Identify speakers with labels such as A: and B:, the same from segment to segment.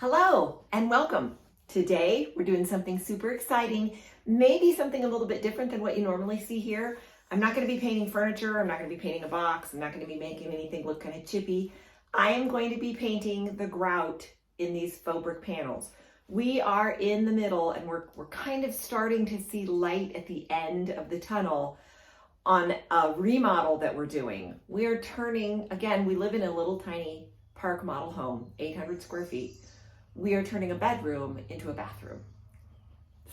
A: Hello and welcome. Today we're doing something super exciting, maybe something a little bit different than what you normally see here. I'm not going to be painting furniture, I'm not going to be painting a box, I'm not going to be making anything look kind of chippy. I am going to be painting the grout in these faux brick panels. We are in the middle and we're kind of starting to see light at the end of the tunnel on a remodel that we're doing. We are turning, again, we live in a little tiny park model home, 800 square feet. We are turning a bedroom into a bathroom.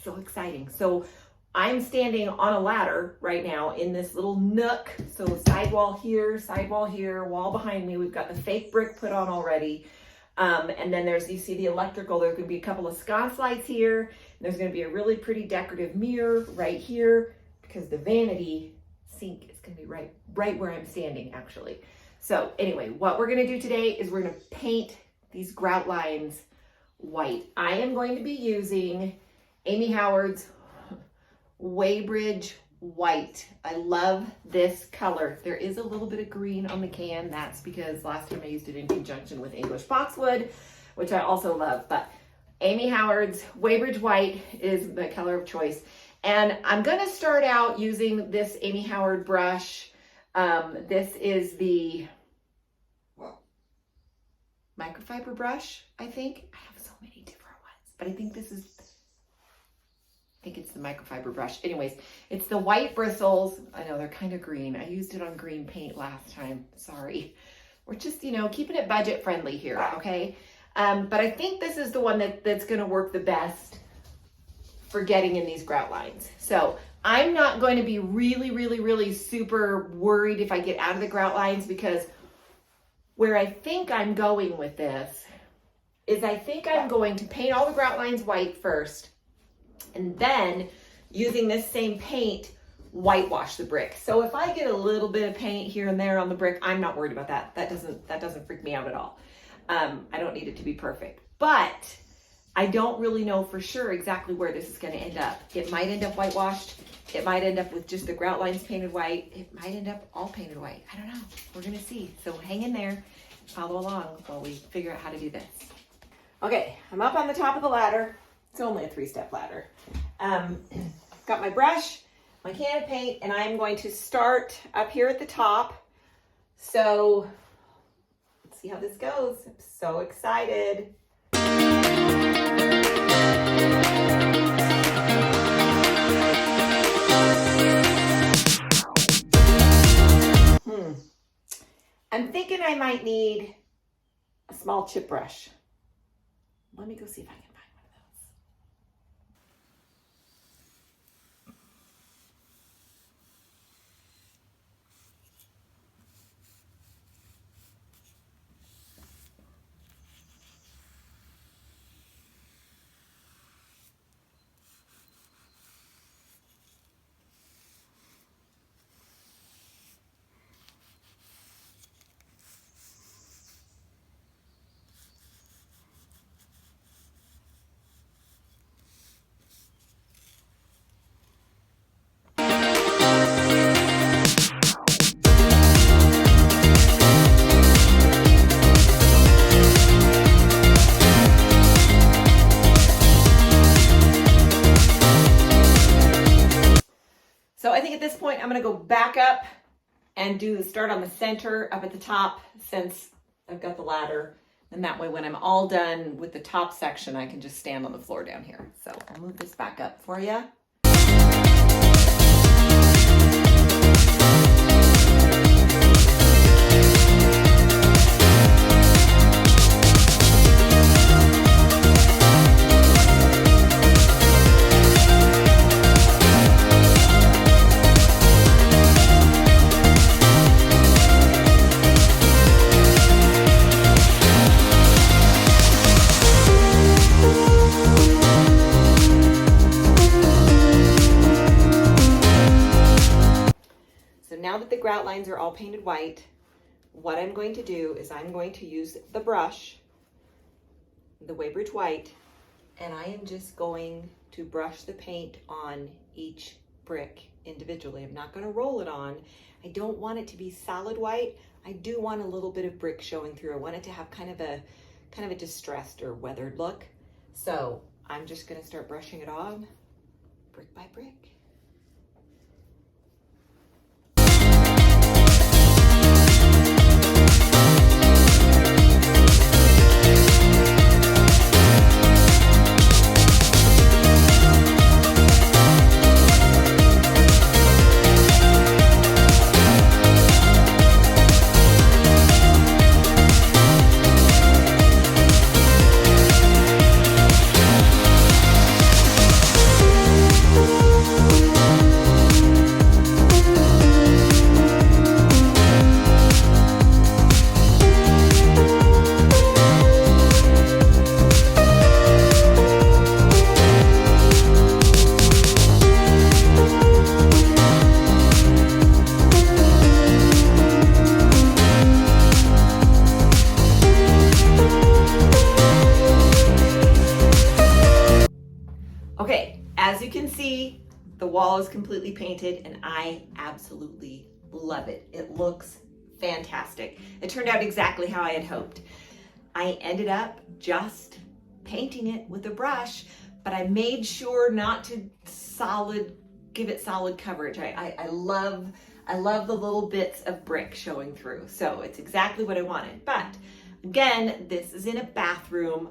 A: So exciting. So I'm standing on a ladder right now in this little nook. So sidewall here, wall behind me. We've got the fake brick put on already. And then there's, you see the electrical, there's gonna be a couple of sconce lights here. There's gonna be a really pretty decorative mirror right here because the vanity sink is gonna be right where I'm standing actually. So anyway, what we're gonna do today is we're gonna paint these grout lines white. I am going to be using Amy Howard's Weybridge white. I love this color. There is a little bit of green on the can. That's because last time I used it in conjunction with English boxwood, which I also love. But Amy Howard's Weybridge white is the color of choice. And I'm going to start out using this Amy Howard brush. This is the microfiber brush, I think. I have so many different ones, but I think it's the microfiber brush. Anyways, it's the white bristles. I know they're kind of green. I used it on green paint last time. Sorry. We're just, keeping it budget friendly here, okay? But I think this is the one that's going to work the best for getting in these grout lines. So I'm not going to be really super worried if I get out of the grout lines, because where I think I'm going with this is I think I'm going to paint all the grout lines white first, and then using this same paint, whitewash the brick. So if I get a little bit of paint here and there on the brick, I'm not worried about that. That doesn't freak me out at all. I don't need it to be perfect, but I don't really know for sure exactly where this is going to end up. It might end up whitewashed. It might end up with just the grout lines painted white. It might end up all painted white. I don't know. We're going to see. So hang in there, follow along while we figure out how to do this. Okay, I'm up on the top of the ladder. It's only a 3-step ladder. Got my brush, my can of paint, and I'm going to start up here at the top. So let's see how this goes. I'm so excited. I'm thinking I might need a small chip brush. Let me go see if I can find one of those. So I think at this point, I'm going to go back up and start on the center up at the top, since I've got the ladder. And that way, when I'm all done with the top section, I can just stand on the floor down here. So I'll move this back up for you. Now that the grout lines are all painted white, what I'm going to do is I'm going to use the brush, the Weybridge white, and I am just going to brush the paint on each brick individually. I'm not going to roll it on. I don't want it to be solid white. I do want a little bit of brick showing through. I want it to have kind of a kind of a distressed or weathered look. So I'm just gonna start brushing it on brick by brick. Okay, as you can see, the wall is completely painted and I absolutely love it. It looks fantastic. It turned out exactly how I had hoped. I ended up just painting it with a brush, but I made sure not to give it solid coverage. I love the little bits of brick showing through. So it's exactly what I wanted. But again, this is in a bathroom.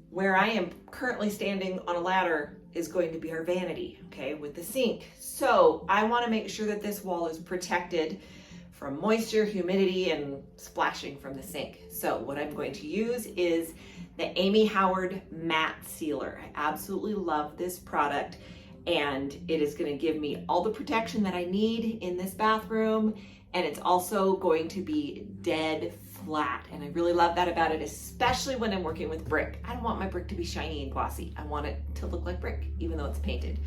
A: Where I am currently standing on a ladder is going to be our vanity, okay, with the sink. So I want to make sure that this wall is protected from moisture, humidity, and splashing from the sink. So what I'm going to use is the Amy Howard Matte Sealer. I absolutely love this product, and it is going to give me all the protection that I need in this bathroom, and it's also going to be dead flat, and I really love that about it, especially when I'm working with brick. I don't want my brick to be shiny and glossy. I want it to look like brick, even though it's painted.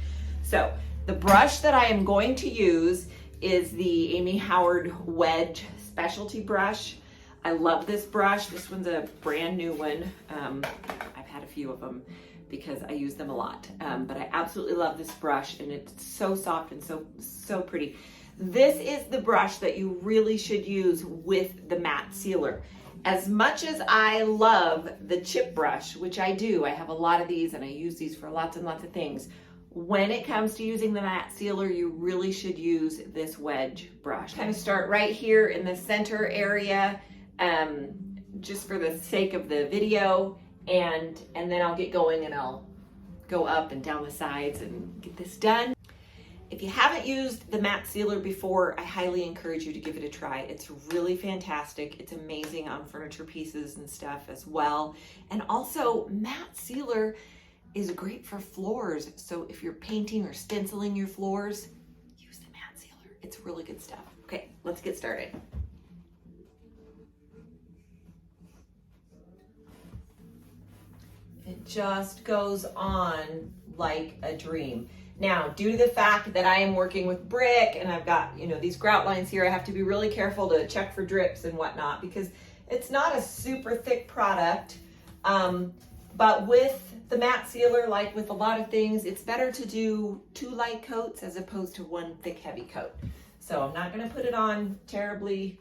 A: So the brush that I am going to use is the Amy Howard Wedge specialty brush. I love this brush. This one's a brand new one. I've had a few of them because I use them a lot, but I absolutely love this brush, and it's so soft and so pretty. This is the brush that you really should use with the matte sealer. As much as I love the chip brush, which I do, I have a lot of these and I use these for lots and lots of things. When it comes to using the matte sealer, you really should use this Wedge brush. Kind of start right here in the center area, just for the sake of the video, and then I'll get going and I'll go up and down the sides and get this done. If you haven't used the matte sealer before, I highly encourage you to give it a try. It's really fantastic. It's amazing on furniture pieces and stuff as well. And also, matte sealer is great for floors. So if you're painting or stenciling your floors, use the matte sealer. It's really good stuff. Okay, let's get started. It just goes on like a dream. Now, due to the fact that I am working with brick and I've got, these grout lines here, I have to be really careful to check for drips and whatnot because it's not a super thick product. But with the matte sealer, like with a lot of things, it's better to do 2 light coats as opposed to 1 thick, heavy coat. So I'm not going to put it on terribly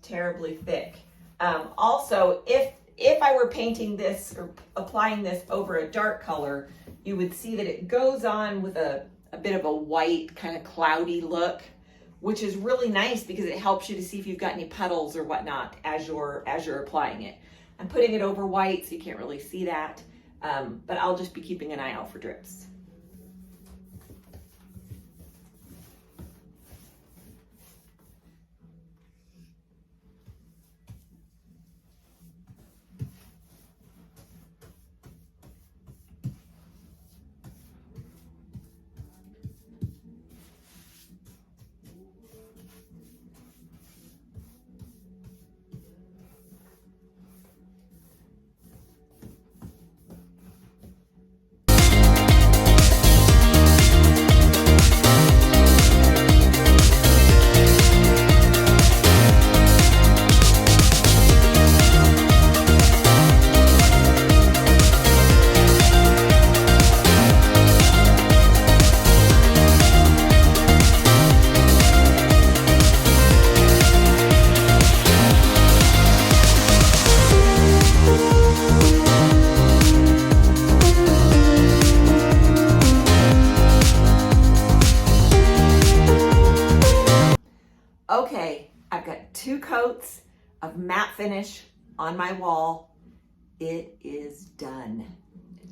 A: thick. Also, if I were painting this or applying this over a dark color, you would see that it goes on with a bit of a white, kind of cloudy look, which is really nice because it helps you to see if you've got any puddles or whatnot as you're applying it. I'm putting it over white, so you can't really see that, but I'll just be keeping an eye out for drips. coats of matte finish on my wall. It is done.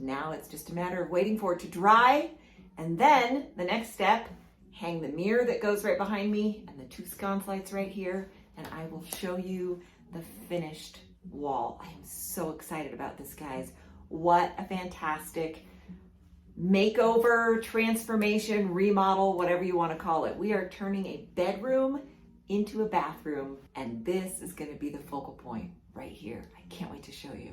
A: Now it's just a matter of waiting for it to dry. And then the next step, hang the mirror that goes right behind me and the 2 sconce lights right here. And I will show you the finished wall. I am so excited about this, guys. What a fantastic makeover, transformation, remodel, whatever you want to call it. We are turning a bedroom into a bathroom, and this is going to be the focal point right here. I can't wait to show you.